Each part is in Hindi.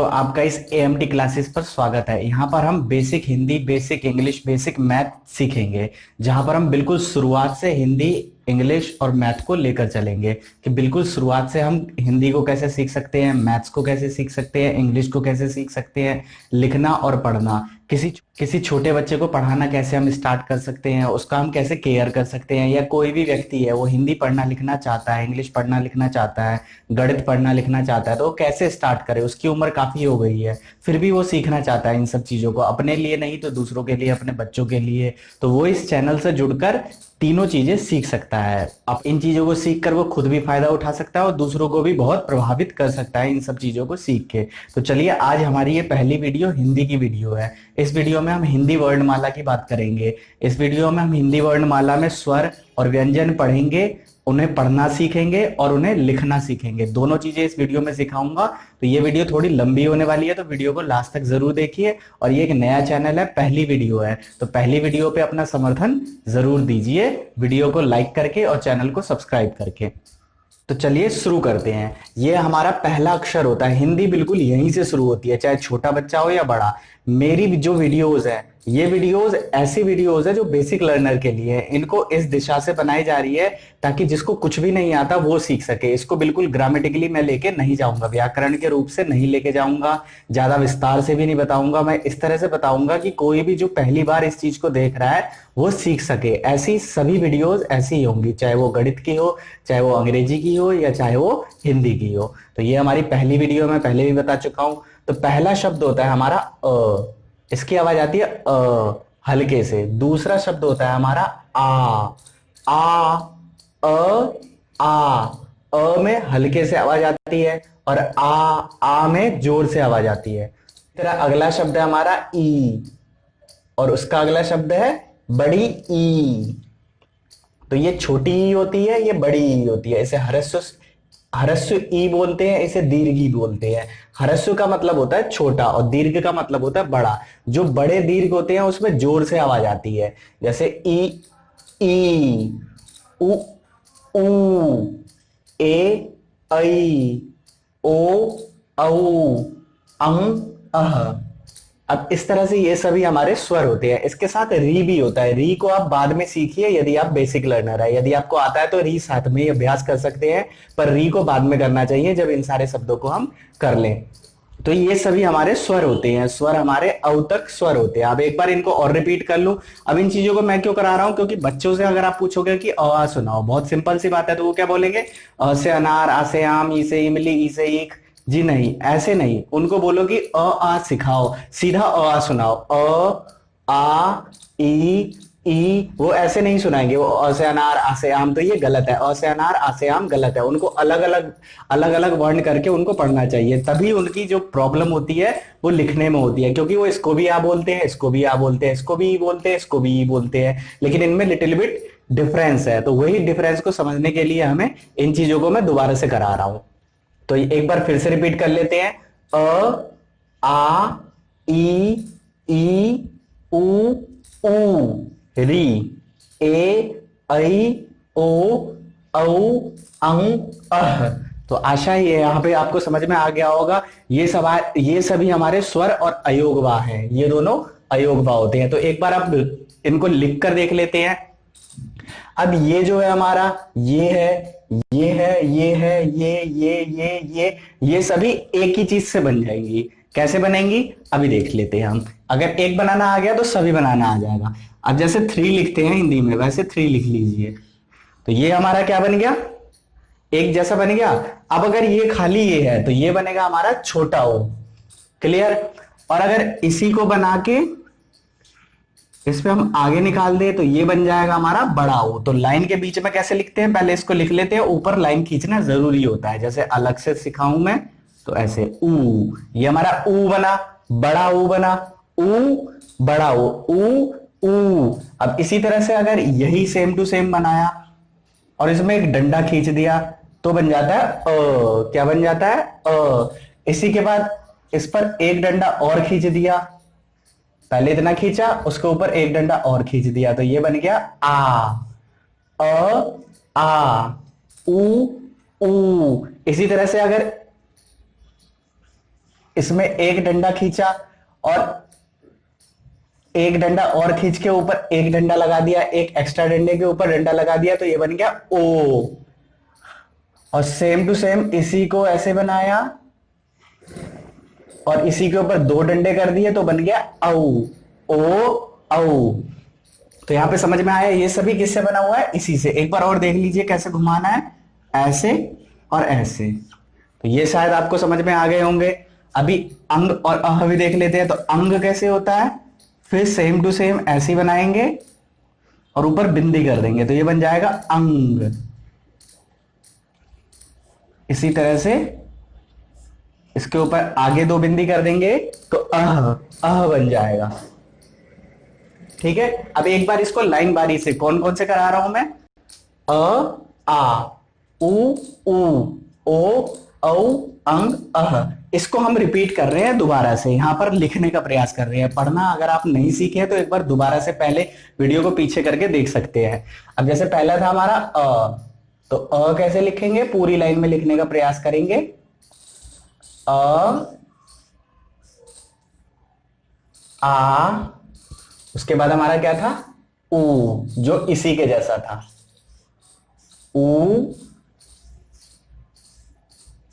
दोस्तों, आपका इस एएमटी क्लासेस पर स्वागत है। यहाँ पर हम basic Hindi, basic English, basic math सीखेंगे, जहाँ पर हम बिल्कुल शुरुआत से हिंदी, इंग्लिश और मैथ को लेकर चलेंगे कि बिल्कुल शुरुआत से हम हिंदी को कैसे सीख सकते हैं, मैथ्स को कैसे सीख सकते हैं, इंग्लिश को कैसे सीख सकते हैं, लिखना और पढ़ना, किसी किसी छोटे बच्चे को पढ़ाना कैसे हम स्टार्ट कर सकते हैं, उसका हम कैसे केयर कर सकते हैं, या कोई भी व्यक्ति है वो हिंदी पढ़ना लिखना चाहता है, इंग्लिश पढ़ना लिखना चाहता है, गणित पढ़ना लिखना चाहता है, तो वो कैसे स्टार्ट करे। उसकी उम्र काफी हो गई है, फिर भी वो सीखना चाहता है इन सब चीजों को, अपने लिए नहीं तो दूसरों के लिए, अपने बच्चों के लिए। तो वो इस चैनल से जुड़कर तीनों चीजें सीख सकता है। अब इन चीजों को सीख कर वो खुद भी फायदा उठा सकता है और दूसरों को भी बहुत प्रभावित कर सकता है इन सब चीजों को सीख के। तो चलिए, आज हमारी ये पहली वीडियो हिंदी की वीडियो है। इस वीडियो में हम हिंदी वर्णमाला की बात करेंगे। इस वीडियो में हम हिंदी वर्णमाला में स्वर और व्यंजन पढ़ेंगे, उन्हें पढ़ना सीखेंगे और उन्हें लिखना सीखेंगे। दोनों चीजें इस वीडियो में सिखाऊंगा। तो ये वीडियो थोड़ी लंबी होने वाली है, तो वीडियो को लास्ट तक जरूर देखिए। और ये एक नया चैनल है, पहली वीडियो है, तो पहली वीडियो पे अपना समर्थन जरूर दीजिए, वीडियो को लाइक करके और चैनल को सब्सक्राइब करके। तो चलिए शुरू करते हैं। ये हमारा पहला अक्षर होता है। हिंदी बिल्कुल यहीं से शुरू होती है, चाहे छोटा बच्चा हो या बड़ा। मेरी जो वीडियोस है, ये वीडियोस ऐसी वीडियोस है जो बेसिक लर्नर के लिए है। इनको इस दिशा से बनाई जा रही है ताकि जिसको कुछ भी नहीं आता वो सीख सके। इसको बिल्कुल ग्रामेटिकली मैं लेके नहीं जाऊंगा, व्याकरण के रूप से नहीं लेके जाऊंगा, ज्यादा विस्तार से भी नहीं बताऊंगा। मैं इस तरह से बताऊंगा कि कोई भी जो पहली बार इस चीज को देख रहा है वो सीख सके। ऐसी सभी वीडियोस ऐसी ही होंगी, चाहे वो गणित की हो, चाहे वो अंग्रेजी की हो, या चाहे वो हिंदी की हो। तो ये हमारी पहली वीडियो में पहले भी बता चुका हूं। तो पहला शब्द होता है हमारा अ, इसकी आवाज आती है हल्के से। दूसरा शब्द होता है हमारा आ अ आ। में हल्के से आवाज आती है और आ में जोर से आवाज आती है। तेरा अगला शब्द है हमारा ई, और उसका अगला शब्द है बड़ी ई। तो ये छोटी ई होती है, ये बड़ी ई होती है। इसे ह्रस्व ह्रस्व ई बोलते हैं, इसे दीर्घ ई बोलते हैं। ह्रस्व का मतलब होता है छोटा और दीर्घ का मतलब होता है बड़ा। जो बड़े दीर्घ होते हैं उसमें जोर से आवाज आती है, जैसे ई उ ऊ, ए ऐ, ओ औ, अं अह। अब इस तरह से ये सभी हमारे स्वर होते हैं। इसके साथ री भी होता है। री को आप बाद में सीखिए यदि आप बेसिक लर्नर है। यदि आपको आता है तो री साथ में ही अभ्यास कर सकते हैं, पर री को बाद में करना चाहिए जब इन सारे शब्दों को हम कर लें। तो ये सभी हमारे स्वर होते हैं। स्वर हमारे औ तक स्वर होते हैं। अब एक बार इनको और रिपीट कर लूं। अब इन चीजों को मैं क्यों करा रहा हूं, क्योंकि बच्चों से अगर आप पूछोगे कि अ सुनाओ, बहुत सिंपल सी बात है, तो वो क्या बोलेंगे? अ से अनार, आ से आम, ई से इमली, ई से ईख। जी नहीं, ऐसे नहीं। उनको बोलो कि अ आ सिखाओ, सीधा अ आ सुनाओ। अ आ ई। वो ऐसे नहीं सुनाएंगे, वो अ से अनार, आ से आम, तो ये गलत है। अ से अनार, आ से आम गलत है। उनको अलग अलग वर्ण करके उनको पढ़ना चाहिए। तभी उनकी जो प्रॉब्लम होती है वो लिखने में होती है, क्योंकि वो इसको भी आ बोलते हैं, इसको भी आ बोलते हैं, इसको भी ई बोलते हैं, इसको भी ई बोलते हैं, लेकिन इनमें लिटिल बिट डिफरेंस है। तो वही डिफरेंस को समझने के लिए हमें इन चीजों को मैं दोबारा से करा रहा हूं। तो एक बार फिर से रिपीट कर लेते हैं। अ आ ई उ ऊ, री, ए ऐ, ओ औ, अं अह। तो आशा ही है यहां पे आपको समझ में आ गया होगा। ये सभी हमारे स्वर और अयोगवा हैं। ये दोनों अयोगवा होते हैं। तो एक बार आप इनको लिख कर देख लेते हैं। अब ये जो है हमारा, ये है, ये है, ये है, ये सभी एक ही चीज से बन जाएंगी। कैसे बनेंगी अभी देख लेते हैं हम। अगर एक बनाना आ गया तो सभी बनाना आ जाएगा। अब जैसे थ्री लिखते हैं हिंदी में, वैसे थ्री लिख लीजिए। तो ये हमारा क्या बन गया? एक जैसा बन गया। अब अगर ये खाली ये है तो ये बनेगा हमारा छोटा ओ। क्लियर? और अगर इसी को बना के इस पे हम आगे निकाल दे तो ये बन जाएगा हमारा बड़ा ओ। तो लाइन के बीच में कैसे लिखते हैं, पहले इसको लिख लेते हैं, ऊपर लाइन खींचना जरूरी होता है। जैसे अलग से सिखाऊं मैं तो ऐसे ऊ, ये हमारा ऊ बना, बड़ा ऊ बना, ऊ बड़ा ऊ। अब इसी तरह से अगर यही सेम टू सेम बनाया और इसमें एक डंडा खींच दिया तो बन जाता है क्या बन जाता है? इसी के बाद इस पर एक डंडा और खींच दिया, पहले इतना खींचा, उसके ऊपर एक डंडा और खींच दिया, तो ये बन गया आ। आ ऊ ऊ। इसी तरह से अगर इसमें एक डंडा खींचा और एक डंडा और खींच के ऊपर एक डंडा लगा दिया, एक एक्स्ट्रा डंडे के ऊपर डंडा लगा दिया, तो ये बन गया ओ। और सेम टू सेम इसी को ऐसे बनाया और इसी के ऊपर दो डंडे कर दिए तो बन गया औ। ओ औ। तो यहां पे समझ में आया ये सभी किससे बना हुआ है, इसी से। एक बार और देख लीजिए कैसे घुमाना है, ऐसे और ऐसे। तो ये शायद आपको समझ में आ गए होंगे। अभी अंग और अह भी देख लेते हैं। तो अंग कैसे होता है, फिर सेम टू सेम ऐसे बनाएंगे और ऊपर बिंदी कर देंगे तो ये बन जाएगा अंग। इसी तरह से इसके ऊपर आगे दो बिंदी कर देंगे तो अह बन जाएगा। ठीक है, अब एक बार इसको लाइन बारी से कौन कौन से करा रहा हूं मैं, अ आ उ ओ औ अंग अह। इसको हम रिपीट कर रहे हैं दोबारा से, यहां पर लिखने का प्रयास कर रहे हैं। पढ़ना अगर आप नहीं सीखे तो एक बार दोबारा से पहले वीडियो को पीछे करके देख सकते हैं। अब जैसे पहला था हमारा तो कैसे लिखेंगे, पूरी लाइन में लिखने का प्रयास करेंगे। अ आ, उसके बाद हमारा क्या था, ऊ, जो इसी के जैसा था, ऊ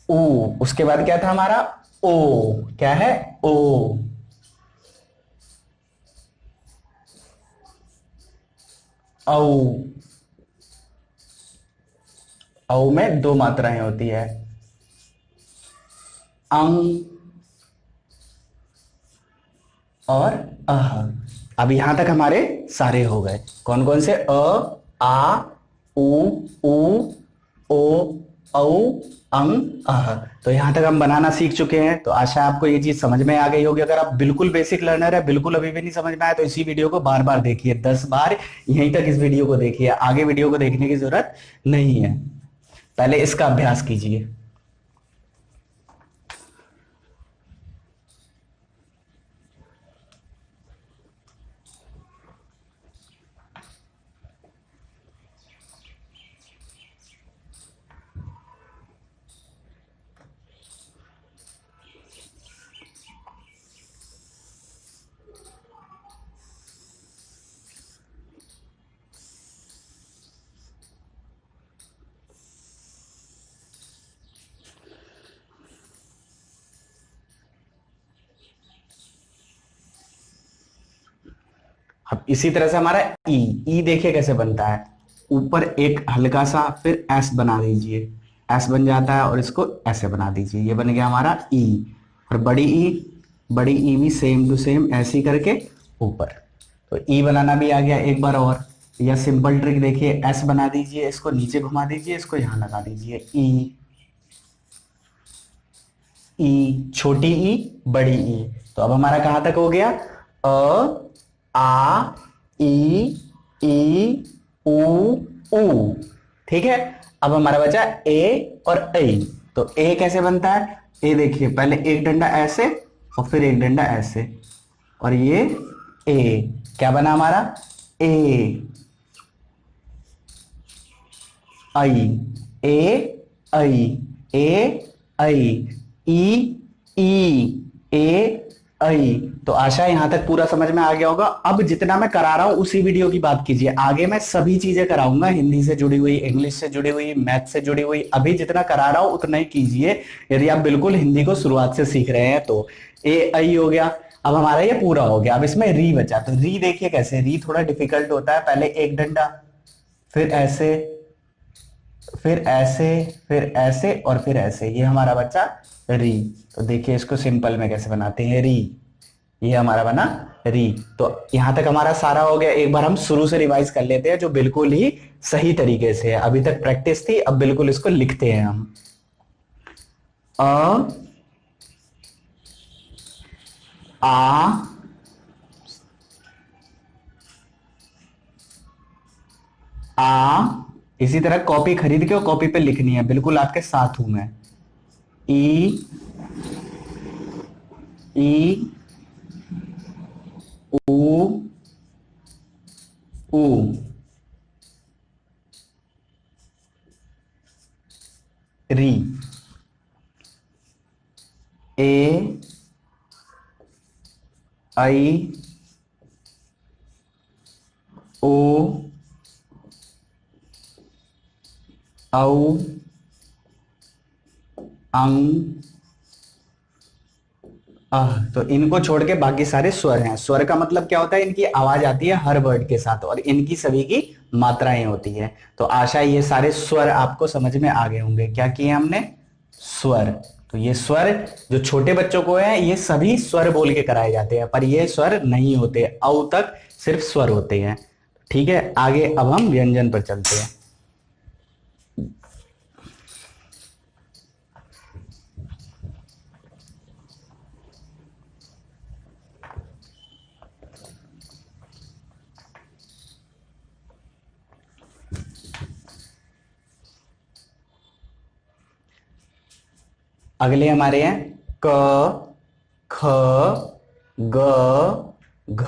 ऊ। उसके बाद क्या था हमारा, ओ। क्या है, ओ। औ, औ में दो मात्राएं होती है, अंग और अह। अब यहां तक हमारे सारे हो गए। कौन कौन से, आ उ ओ औ अंग अह। तो यहां तक हम बनाना सीख चुके हैं। तो आशा आपको ये चीज समझ में आ गई होगी। अगर आप बिल्कुल बेसिक लर्नर है, बिल्कुल अभी भी नहीं समझ में आया, तो इसी वीडियो को बार बार देखिए, 10 बार यहीं तक इस वीडियो को देखिए। आगे वीडियो को देखने की जरूरत नहीं है, पहले इसका अभ्यास कीजिए। अब इसी तरह से हमारा ई, ई देखिए कैसे बनता है। ऊपर एक हल्का सा फिर एस बना दीजिए, एस बन जाता है, और इसको ऐसे बना दीजिए, ये बन गया हमारा ई। और बड़ी ई, बड़ी ई भी सेम टू सेम ऐसे ही करके ऊपर। तो ई बनाना भी आ गया एक बार और। या सिंपल ट्रिक देखिए, एस बना दीजिए, इसको नीचे घुमा दीजिए, इसको यहां लगा दीजिए, ई। ई, छोटी ई, बड़ी ई। तो अब हमारा कहां तक हो गया, अ आ ई ई उ ऊ। ठीक है, अब हमारा बचा ए और ऐ। तो ए कैसे बनता है, ए देखिए पहले एक डंडा ऐसे और फिर एक डंडा ऐसे, और ये ए। क्या बना हमारा, ए आई, ए आई, ए आई, ई ई, ए आई। तो आशा है यहां तक पूरा समझ में आ गया होगा। अब जितना मैं करा रहा हूं उसी वीडियो की बात कीजिए, आगे मैं सभी चीजें कराऊंगा, हिंदी से जुड़ी हुई, इंग्लिश से जुड़ी हुई, मैथ से जुड़ी हुई। अभी जितना करा रहा हूं उतना ही कीजिए, यदि आप बिल्कुल हिंदी को शुरुआत से सीख रहे हैं तो। ए आई हो गया, अब हमारा ये पूरा हो गया। अब इसमें री बचा, तो री देखिए कैसे, री थोड़ा डिफिकल्ट होता है। पहले एक डंडा, फिर ऐसे, फिर ऐसे, फिर ऐसे और फिर ऐसे, ये हमारा बच्चा री। तो देखिए इसको सिंपल में कैसे बनाते हैं, री, ये हमारा बना री। तो यहां तक हमारा सारा हो गया। एक बार हम शुरू से रिवाइज कर लेते हैं, जो बिल्कुल ही सही तरीके से है। अभी तक प्रैक्टिस थी, अब बिल्कुल इसको लिखते हैं हम। अ आ आ, इसी तरह कॉपी खरीद के और कॉपी पे लिखनी है, बिल्कुल आपके साथ हूं मैं। ई ई ऊ ऊ, री, ए ऐ ओ औ अं तो इनको छोड़ के बाकी सारे स्वर हैं। स्वर का मतलब क्या होता है, इनकी आवाज आती है हर वर्ड के साथ और इनकी सभी की मात्राएं होती है। तो आशा ये सारे स्वर आपको समझ में आ गए होंगे। क्या किए हमने, स्वर। तो ये स्वर जो छोटे बच्चों को है ये सभी स्वर बोल के कराए जाते हैं, पर ये स्वर नहीं होते, औ तक सिर्फ स्वर होते हैं। ठीक है, आगे अब हम व्यंजन पर चलते हैं। अगले हमारे हैं क, ख, ग, घ,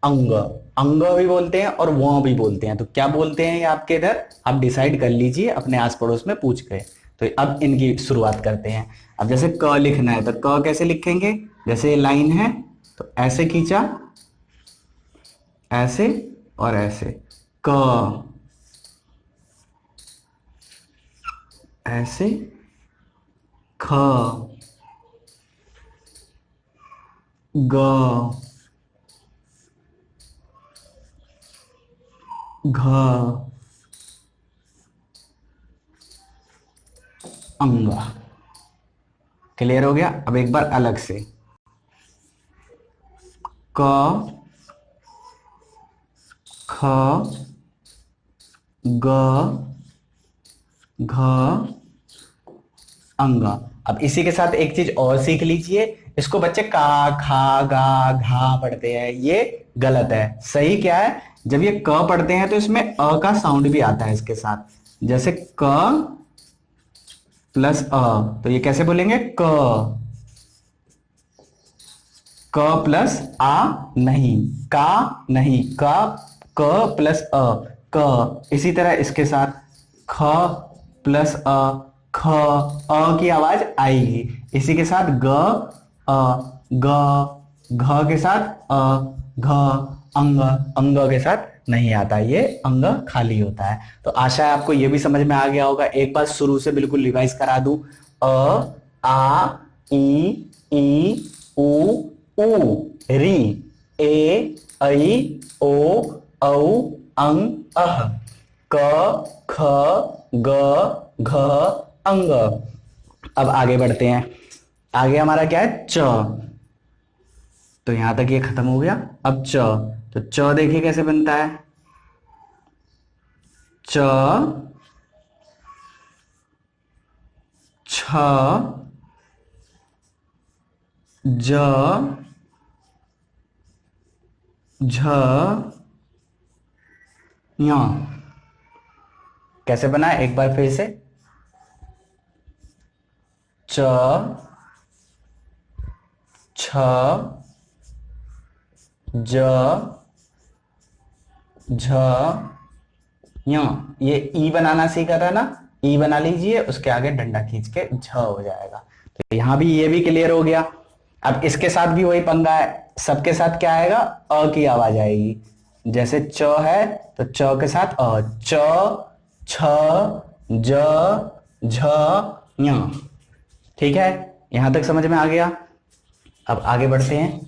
अंग। अंग भी बोलते हैं और वो भी बोलते हैं। तो क्या बोलते हैं ये आपके इधर, आप डिसाइड कर लीजिए अपने आस पड़ोस में पूछ के। तो अब इनकी शुरुआत करते हैं। अब जैसे क लिखना है तो क कैसे लिखेंगे, जैसे ये लाइन है तो ऐसे खींचा, ऐसे और ऐसे, क ऐसे, ख, ग, घ, अंग। क्लियर हो गया। अब एक बार अलग से, क, ख, ग, घ, अंग। अब इसी के साथ एक चीज और सीख लीजिए, इसको बच्चे का, खा, गा, घा पढ़ते हैं, ये गलत है। सही क्या है, जब ये क पढ़ते हैं तो इसमें अ का साउंड भी आता है इसके साथ। जैसे क प्लस अ, तो ये कैसे बोलेंगे, क। क प्लस आ नहीं, का नहीं, का, क प्लस अ, क। इसी तरह इसके साथ ख प्लस अ, ख, अ की आवाज आएगी। इसी के साथ ग, अ, ग, घ के साथ अ, घ, अंग, अंग के साथ नहीं आता, ये अंग खाली होता है। तो आशा है आपको ये भी समझ में आ गया होगा। एक बार शुरू से बिल्कुल रिवाइज करा दूं। अ, आ, ई, उ, री, ए, ऐ, ओ, औ, अं, अह, क, ख, ग, घ, अंग। अब आगे बढ़ते हैं। आगे हमारा क्या है, च। तो यहां तक ये खत्म हो गया। अब च, तो च देखिए कैसे बनता है, च, छ, ज, झ, ञ। कैसे बना है एक बार फिर से, च, छ, ज, झ, ञ। ये ई बनाना सीखा था ना, ई बना लीजिए, उसके आगे डंडा खींच के झ हो जाएगा। तो यहां भी ये भी क्लियर हो गया। अब इसके साथ भी वही पंगा है, सबके साथ क्या आएगा, अ की आवाज आएगी। जैसे च है तो च के साथ अ, च, छ, ज, झ, ञ। ठीक है, यहां तक समझ में आ गया। अब आगे बढ़ते हैं।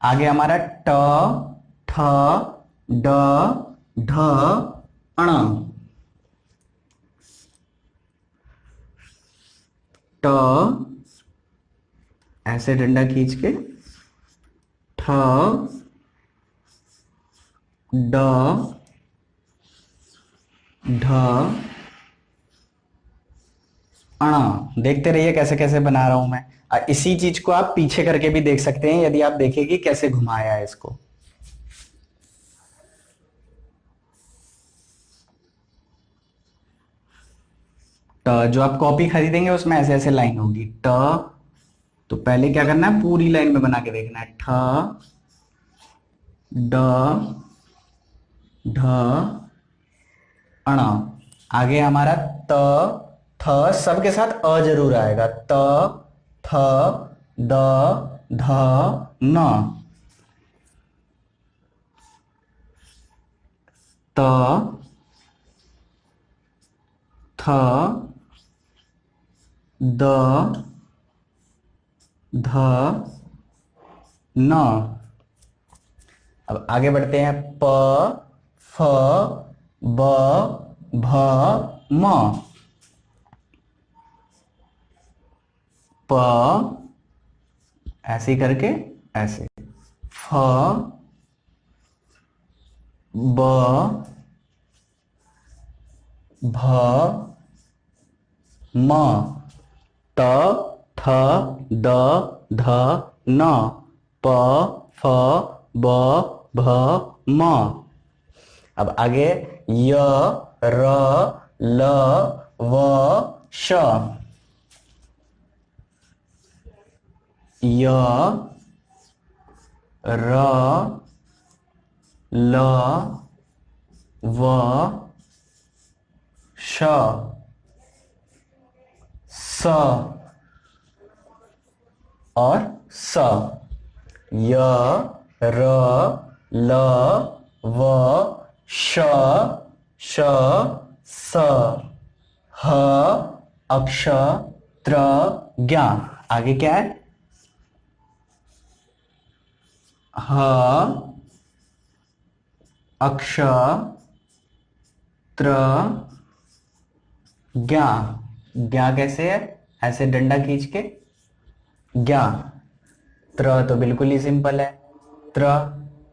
आगे हमारा ट, ठ, ड, ढ, अण। ट ऐसे डंडा खींच के, ठ, ड, ढ, अण। देखते रहिए कैसे कैसे बना रहा हूं मैं। इसी चीज को आप पीछे करके भी देख सकते हैं, यदि आप देखेंगे कैसे घुमाया है इसको। ट, जो आप कॉपी खरीदेंगे उसमें ऐसे ऐसे लाइन होगी, ट। तो पहले क्या करना है, पूरी लाइन में बना के देखना है, ठ, ड, ढ, अण। आगे हमारा त, थ, सबके साथ अ जरूर आएगा। त, थ, द, ध, न। त, थ, द, ध, न। अब आगे बढ़ते हैं। प, फ, ब, भ, म। प, ऐसे ही करके ऐसे। फ, ब, भ, म। त, थ, द, ध, न। प, फ, ब, भ, म। अब आगे य, र, ल, व, श। य, र, ल, व, श। स और स। य, र, ल, व, श, श, स। ह, अक्ष, त्र, ज्ञ। आगे क्या है? ह, अक्ष, त्र, ज्ञ। ज्ञ कैसे है? ऐसे डंडा खींच के ज्ञ। त्र तो बिल्कुल ही सिंपल है। त्र,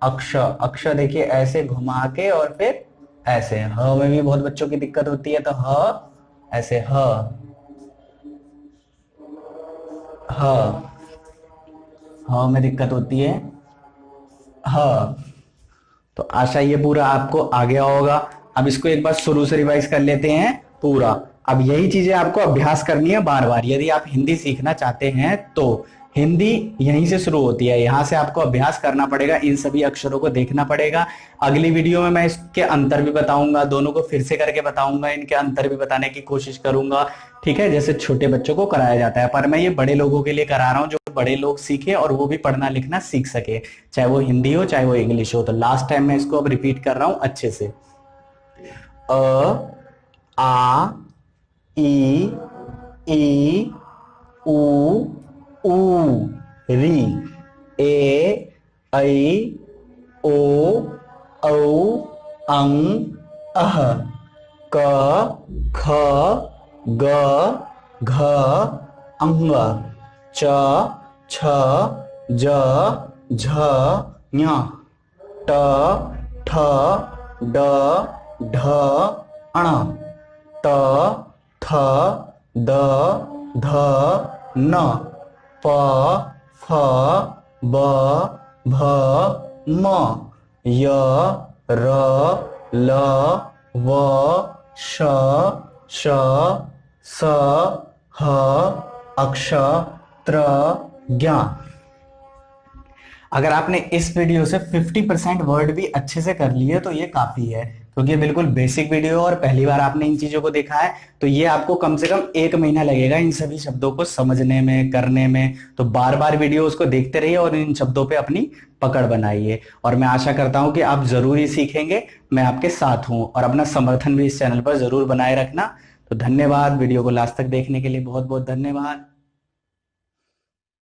अक्ष, अक्ष देखिए ऐसे घुमा के और फिर ऐसे। ह में भी बहुत बच्चों की दिक्कत होती है, तो ह ऐसे ह। ह, ह में दिक्कत होती है ह। तो आशा ये पूरा आपको आ गया होगा। अब इसको एक बार शुरू से रिवाइज कर लेते हैं पूरा। अब यही चीजें आपको अभ्यास करनी है बार बार, यदि आप हिंदी सीखना चाहते हैं तो। हिंदी यहीं से शुरू होती है, यहां से आपको अभ्यास करना पड़ेगा, इन सभी अक्षरों को देखना पड़ेगा। अगली वीडियो में मैं इसके अंतर भी बताऊंगा, दोनों को फिर से करके बताऊंगा, इनके अंतर भी बताने की कोशिश करूंगा। ठीक है, जैसे छोटे बच्चों को कराया जाता है, पर मैं ये बड़े लोगों के लिए करा रहा हूं, जो बड़े लोग सीखे और वो भी पढ़ना लिखना सीख सके, चाहे वो हिंदी हो चाहे वो इंग्लिश हो। तो लास्ट टाइम मैं इसको अब रिपीट कर रहा हूं अच्छे से। अ, आ, ई, ई, उ, ऊ, री। ए, ऐ, ओ, औ, अं, अह। क, ख, ग, घ, अंग। च, छ, ज, झ, ञ। ट, ठ, ड, ढ, अण। त, थ, द, ध, न। प, फ, ब, भ, म। य, र, ल, व, श, श, स, ह, अक्ष, त्र, ज्ञ। अगर आपने इस वीडियो से 50% वर्ड भी अच्छे से कर लिए तो ये काफी है, क्योंकि ये बिल्कुल बेसिक वीडियो है और पहली बार आपने इन चीजों को देखा है। तो ये आपको कम से कम 1 महीना लगेगा इन सभी शब्दों को समझने में, करने में। तो बार बार वीडियो उसको देखते रहिए और इन शब्दों पे अपनी पकड़ बनाइए, और मैं आशा करता हूं कि आप जरूर ही सीखेंगे। मैं आपके साथ हूं, और अपना समर्थन भी इस चैनल पर जरूर बनाए रखना। तो धन्यवाद, वीडियो को लास्ट तक देखने के लिए बहुत बहुत धन्यवाद।